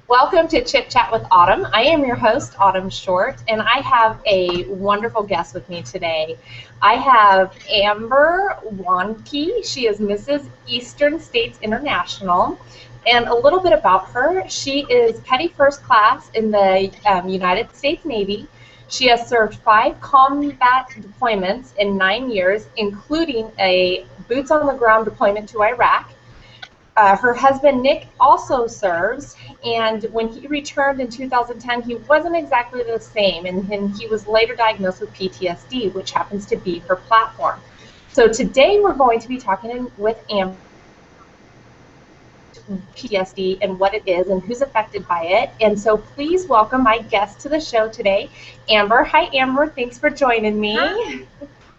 Welcome to Chit-Chat with Autumn. I am your host, Autumn Short, and I have a wonderful guest with me today. I have Amber Wandtke. She is Mrs. Eastern States International. And a little bit about her, she is Petty First Class in the United States Navy. She has served 5 combat deployments in 9 years, including a boots-on-the-ground deployment to Iraq. Her husband, Nick, also serves, and when he returned in 2010, he wasn't exactly the same, and he was later diagnosed with PTSD, which happens to be her platform. So today we're going to be talking with Amber PTSD and what it is and who's affected by it. And so please welcome my guest to the show today, Amber. Hi, Amber. Thanks for joining me. Hi.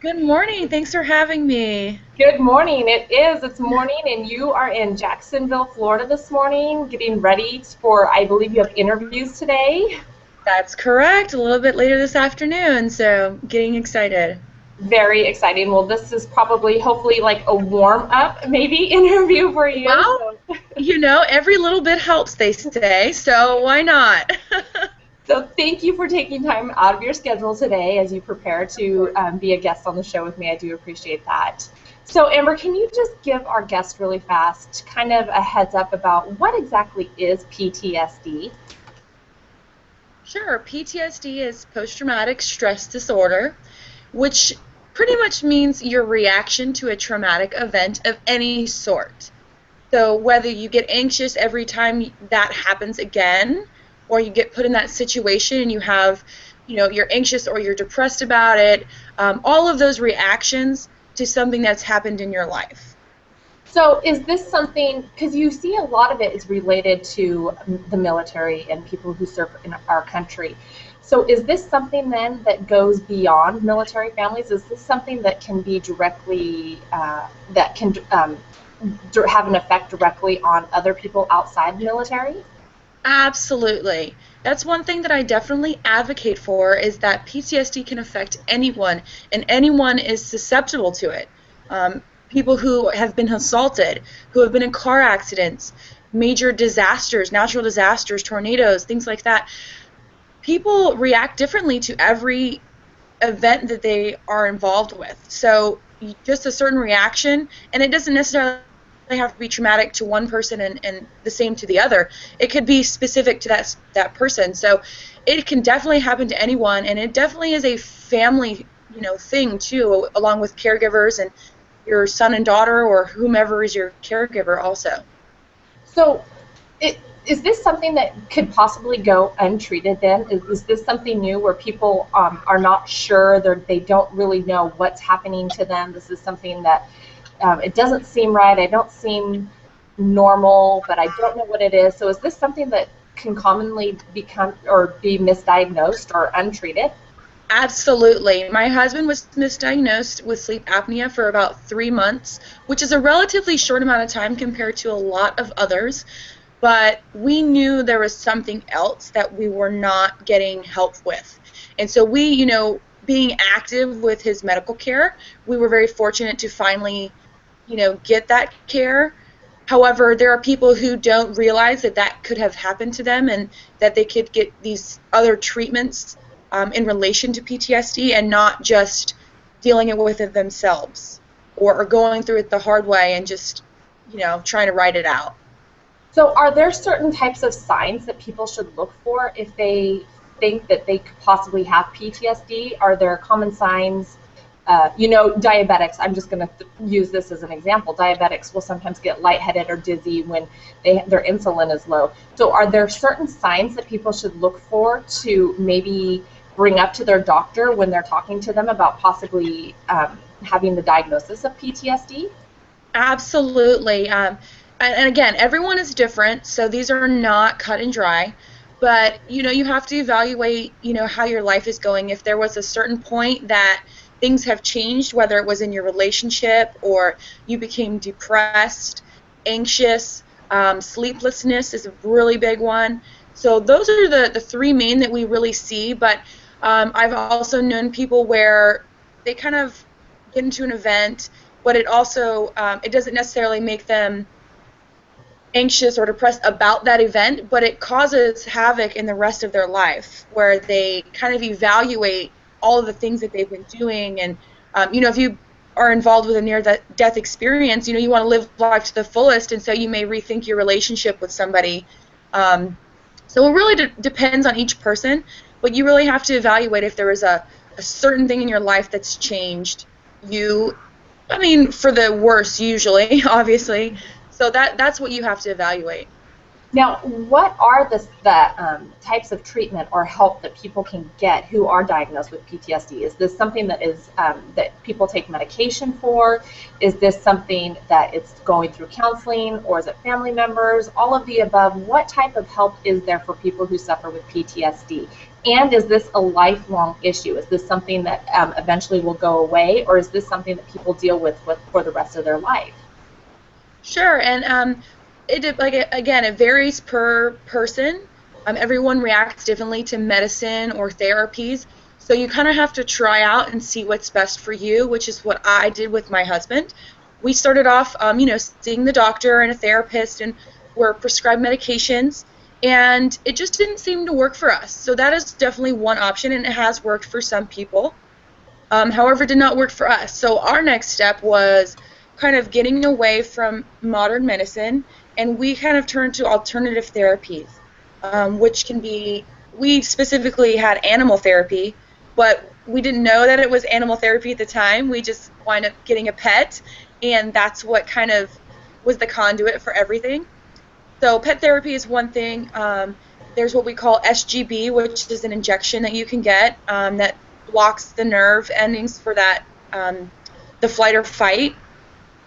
Good morning. Thanks for having me. Good morning. It's morning, and you are in Jacksonville, Florida this morning, getting ready for, I believe you have interviews today. That's correct. A little bit later this afternoon, so getting excited. Very exciting. Well, this is probably, hopefully, like a warm-up, maybe, interview for you. Well, you know, every little bit helps, they say, so why not? So thank you for taking time out of your schedule today as you prepare to be a guest on the show with me. I do appreciate that. So Amber, can you just give our guest really fast kind of a heads up about what exactly is PTSD? Sure. PTSD is post-traumatic stress disorder, which pretty much means your reaction to a traumatic event of any sort. So whether you get anxious every time that happens again, or you get put in that situation and you have, you know, you're anxious or you're depressed about it, all of those reactions to something that's happened in your life. So is this something, because you see a lot of it is related to the military and people who serve in our country. So is this something then that goes beyond military families? Is this something that can be directly, that can have an effect directly on other people outside the military? Absolutely. That's one thing that I definitely advocate for, is that PTSD can affect anyone, and anyone is susceptible to it. People who have been assaulted, who have been in car accidents, major disasters, natural disasters, tornadoes, things like that. People react differently to every event that they are involved with. So just a certain reaction, and it doesn't necessarily have to be traumatic to one person and the same to the other. It could be specific to that person. So it can definitely happen to anyone, and it definitely is a family, you know, thing too, along with caregivers and your son and daughter or whomever is your caregiver also. So is this something that could possibly go untreated then? Is this something new where people are not sure, they don't really know what's happening to them? This is something that it doesn't seem right, I don't seem normal, but I don't know what it is. So is this something that can commonly become or be misdiagnosed or untreated? Absolutely. My husband was misdiagnosed with sleep apnea for about 3 months, which is a relatively short amount of time compared to a lot of others, but we knew there was something else that we were not getting help with. And so we, you know, being active with his medical care, we were very fortunate to finally, you know, get that care. However, there are people who don't realize that that could have happened to them and that they could get these other treatments in relation to PTSD and not just dealing with it themselves or going through it the hard way and just, you know, trying to write it out. So are there certain types of signs that people should look for if they think that they could possibly have PTSD? Are there common signs? You know, diabetics, I'm just going to use this as an example. Diabetics will sometimes get lightheaded or dizzy when their insulin is low. So are there certain signs that people should look for to maybe bring up to their doctor when they're talking to them about possibly having the diagnosis of PTSD? Absolutely. And again, everyone is different, so these are not cut and dry. But, you know, you have to evaluate, you know, how your life is going. If there was a certain point that things have changed, whether it was in your relationship or you became depressed, anxious, sleeplessness is a really big one. So those are the 3 main that we really see. But I've also known people where they kind of get into an event, but it also it doesn't necessarily make them anxious or depressed about that event, but it causes havoc in the rest of their life, where they kind of evaluate all of the things that they've been doing. And if you are involved with a near-death experience, you want to live life to the fullest, and so you may rethink your relationship with somebody. So it really depends on each person, but you really have to evaluate if there is a certain thing in your life that's changed you. I mean, for the worse usually, obviously. So that's what you have to evaluate. Now, what are the types of treatment or help that people can get who are diagnosed with PTSD? Is this something that is that people take medication for? Is this something that it's going through counseling, or is it family members? All of the above. What type of help is there for people who suffer with PTSD? And is this a lifelong issue? Is this something that eventually will go away, or is this something that people deal with for the rest of their life? Sure, and it varies per person. Everyone reacts differently to medicine or therapies, so you kind of have to try out and see what's best for you, which is what I did with my husband. We started off, seeing the doctor and a therapist, and were prescribed medications, and it just didn't seem to work for us. So that is definitely one option, and it has worked for some people. However, it did not work for us. So our next step was kind of getting away from modern medicine, and we kind of turned to alternative therapies, which can be, we specifically had animal therapy, but we didn't know that it was animal therapy at the time. We just wound up getting a pet, and that's what kind of was the conduit for everything. So pet therapy is one thing. There's what we call SGB, which is an injection that you can get that blocks the nerve endings for that, the flight or fight.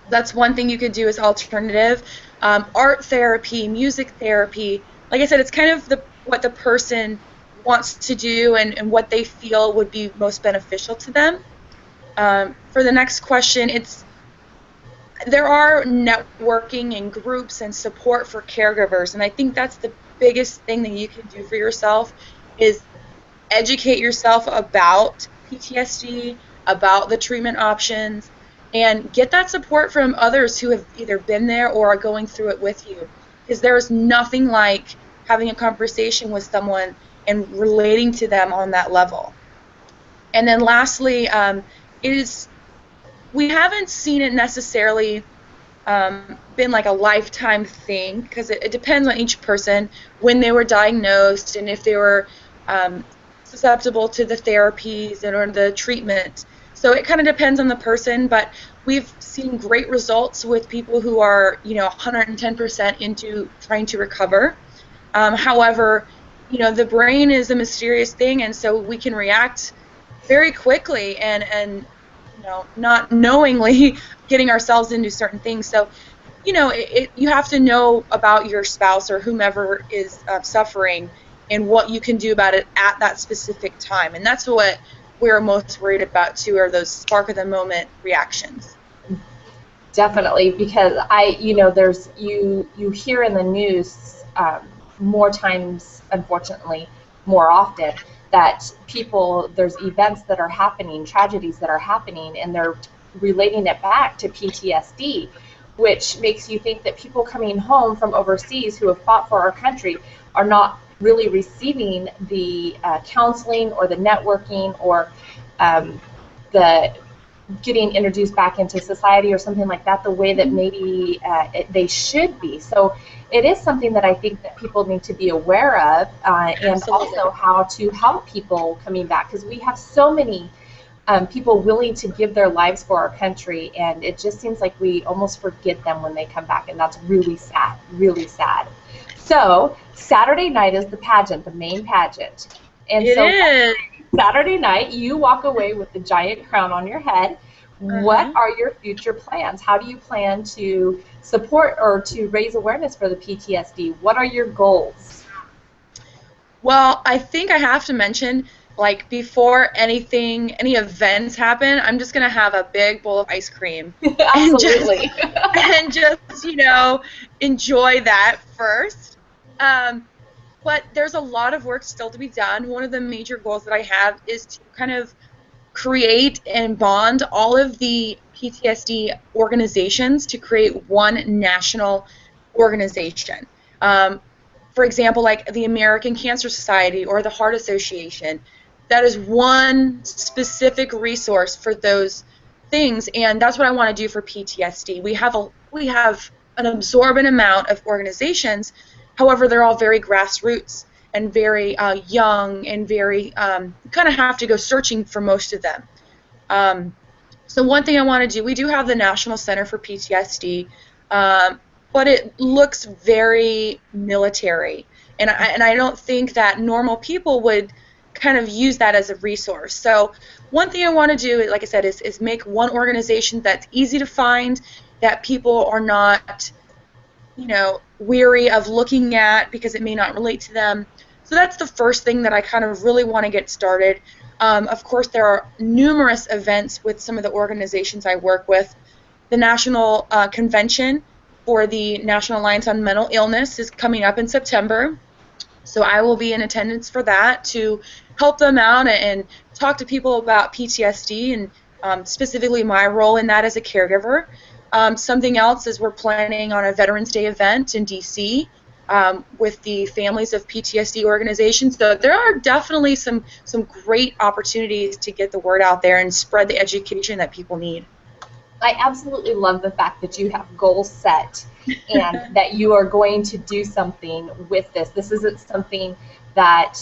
That's one thing you could do as alternative. Art therapy, music therapy. Like I said, it's kind of what the person wants to do and what they feel would be most beneficial to them. For the next question, there are networking and groups and support for caregivers, and I think that's the biggest thing that you can do for yourself is educate yourself about PTSD, about the treatment options, and get that support from others who have either been there or are going through it with you. Because there is nothing like having a conversation with someone and relating to them on that level. And then lastly, we haven't seen it necessarily been like a lifetime thing, because it depends on each person, when they were diagnosed and if they were susceptible to the therapies or the treatment. So it kind of depends on the person, but we've seen great results with people who are, 110% into trying to recover. However, the brain is a mysterious thing, and so we can react very quickly and not knowingly getting ourselves into certain things. So, you have to know about your spouse or whomever is suffering and what you can do about it at that specific time. And that's what we're most worried about too, are those spark of the moment reactions. Definitely, because there's you hear in the news more times, unfortunately, more often, that there's events that are happening, tragedies that are happening, and they're relating it back to PTSD, which makes you think that people coming home from overseas who have fought for our country are not really receiving the counseling or the networking or the getting introduced back into society or something like that the way that maybe they should be. So it is something that I think that people need to be aware of, and also how to help people coming back, because we have so many people willing to give their lives for our country, and it just seems like we almost forget them when they come back, and that's really sad, really sad. So Saturday night is the pageant, the main pageant. And it is. Saturday night, you walk away with the giant crown on your head. What are your future plans? How do you plan to support or to raise awareness for the PTSD? What are your goals? Well, I think I have to mention, like, before any events happen, I'm just going to have a big bowl of ice cream. Absolutely. And just, enjoy that first. But there's a lot of work still to be done. One of the major goals that I have is to kind of create and bond all of the PTSD organizations to create one national organization. For example, like the American Cancer Society or the Heart Association. That is one specific resource for those things, and that's what I want to do for PTSD. We have an absorbent amount of organizations. However, they're all very grassroots and very young, and very kind of have to go searching for most of them. So one thing I want to do, we do have the National Center for PTSD, but it looks very military, and I don't think that normal people would kind of use that as a resource. So one thing I want to do, like I said, is make one organization that's easy to find, that people are not, weary of looking at because it may not relate to them. So that's the first thing that I kind of really want to get started. Of course, there are numerous events with some of the organizations I work with. The National Convention for the National Alliance on Mental Illness is coming up in September. So I will be in attendance for that to help them out and talk to people about PTSD, and specifically my role in that as a caregiver. Something else is we're planning on a Veterans Day event in D.C. With the families of PTSD organizations. So there are definitely some great opportunities to get the word out there and spread the education that people need. I absolutely love the fact that you have goals set and that you are going to do something with this. This isn't something that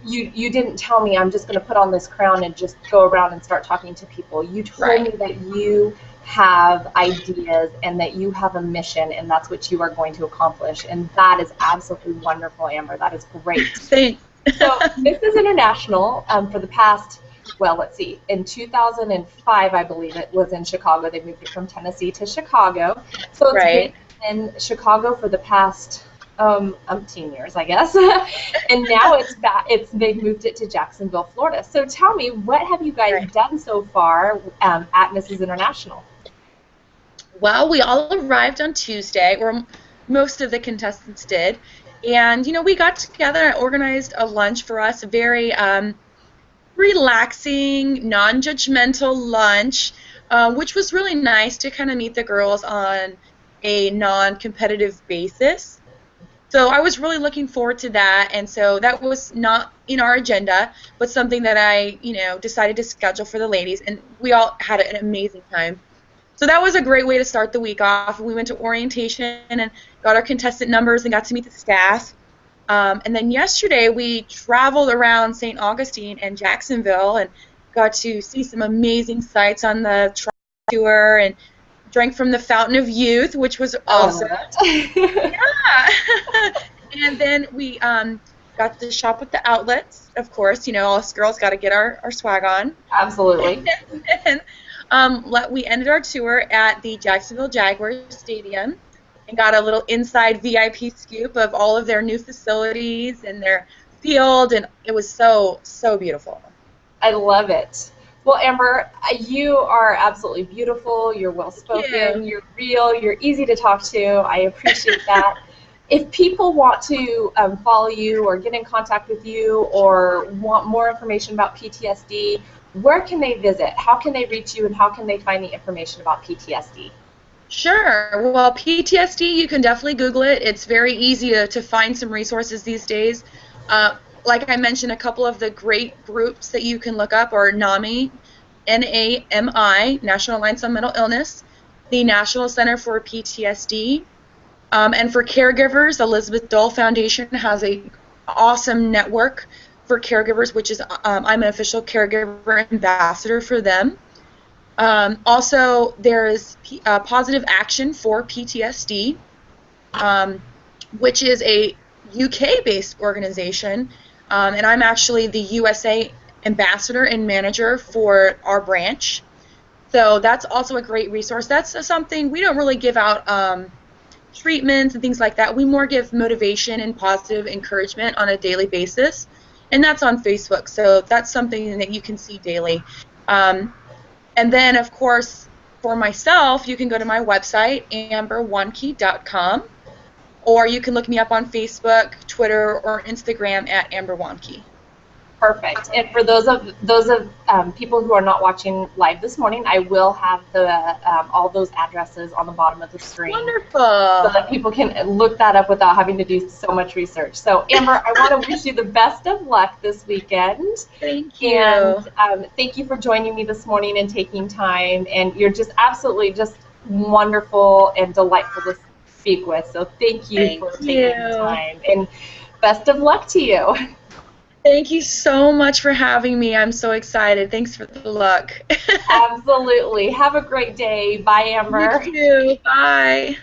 you didn't tell me I'm just going to put on this crown and just go around and start talking to people. You told me that you have ideas and that you have a mission, and that's what you are going to accomplish. And that is absolutely wonderful, Amber. That is great. Thanks. So this is international for the past, well, let's see, in 2005, I believe it was in Chicago. They moved it from Tennessee to Chicago. So it's been in Chicago for the past umpteen years, I guess. And now they've moved it to Jacksonville, Florida. So tell me, what have you guys done so far at Mrs. International? Well, we all arrived on Tuesday, or most of the contestants did. And, we got together and organized a lunch for us, a very relaxing, non-judgmental lunch, which was really nice to kind of meet the girls on a non-competitive basis. So I was really looking forward to that, and so that was not in our agenda, but something that I, decided to schedule for the ladies, and we all had an amazing time. So that was a great way to start the week off. We went to orientation and got our contestant numbers and got to meet the staff. And then yesterday we traveled around St. Augustine and Jacksonville and got to see some amazing sights on the tour and drank from the Fountain of Youth, which was awesome. Yeah. And then we got to shop at the outlets, of course. All us girls got to get our swag on. Absolutely. And we ended our tour at the Jacksonville Jaguars Stadium and got a little inside VIP scoop of all of their new facilities and their field, and it was so, so beautiful. I love it. Well, Amber, you are absolutely beautiful. You're well-spoken. You're real. You're easy to talk to. I appreciate that. If people want to follow you or get in contact with you or want more information about PTSD, where can they visit? How can they reach you, and how can they find the information about PTSD? Sure. Well, PTSD, you can definitely Google it. It's very easy to find some resources these days. Like I mentioned, a couple of the great groups that you can look up are NAMI, N-A-M-I, National Alliance on Mental Illness, the National Center for PTSD, and for caregivers, Elizabeth Dole Foundation has an awesome network for caregivers, which is I'm an official caregiver ambassador for them. Also, there is Positive Action for PTSD, which is a UK-based organization, and I'm actually the USA ambassador and manager for our branch. So that's also a great resource. That's something we don't really give out treatments and things like that. We more give motivation and positive encouragement on a daily basis, and that's on Facebook. So that's something that you can see daily. And then, of course, for myself, you can go to my website, amberwandtke.com, or you can look me up on Facebook, Twitter, or Instagram at Amber Wandtke. Perfect. And for those of people who are not watching live this morning, I will have the all those addresses on the bottom of the screen. Wonderful. So that people can look that up without having to do so much research. So Amber, I want to wish you the best of luck this weekend. Thank you. And thank you for joining me this morning and taking time. And you're just absolutely just wonderful and delightful to speak with. So thank you for taking the time. And best of luck to you. Thank you so much for having me. I'm so excited. Thanks for the luck. Absolutely. Have a great day. Bye, Amber. You too. Bye.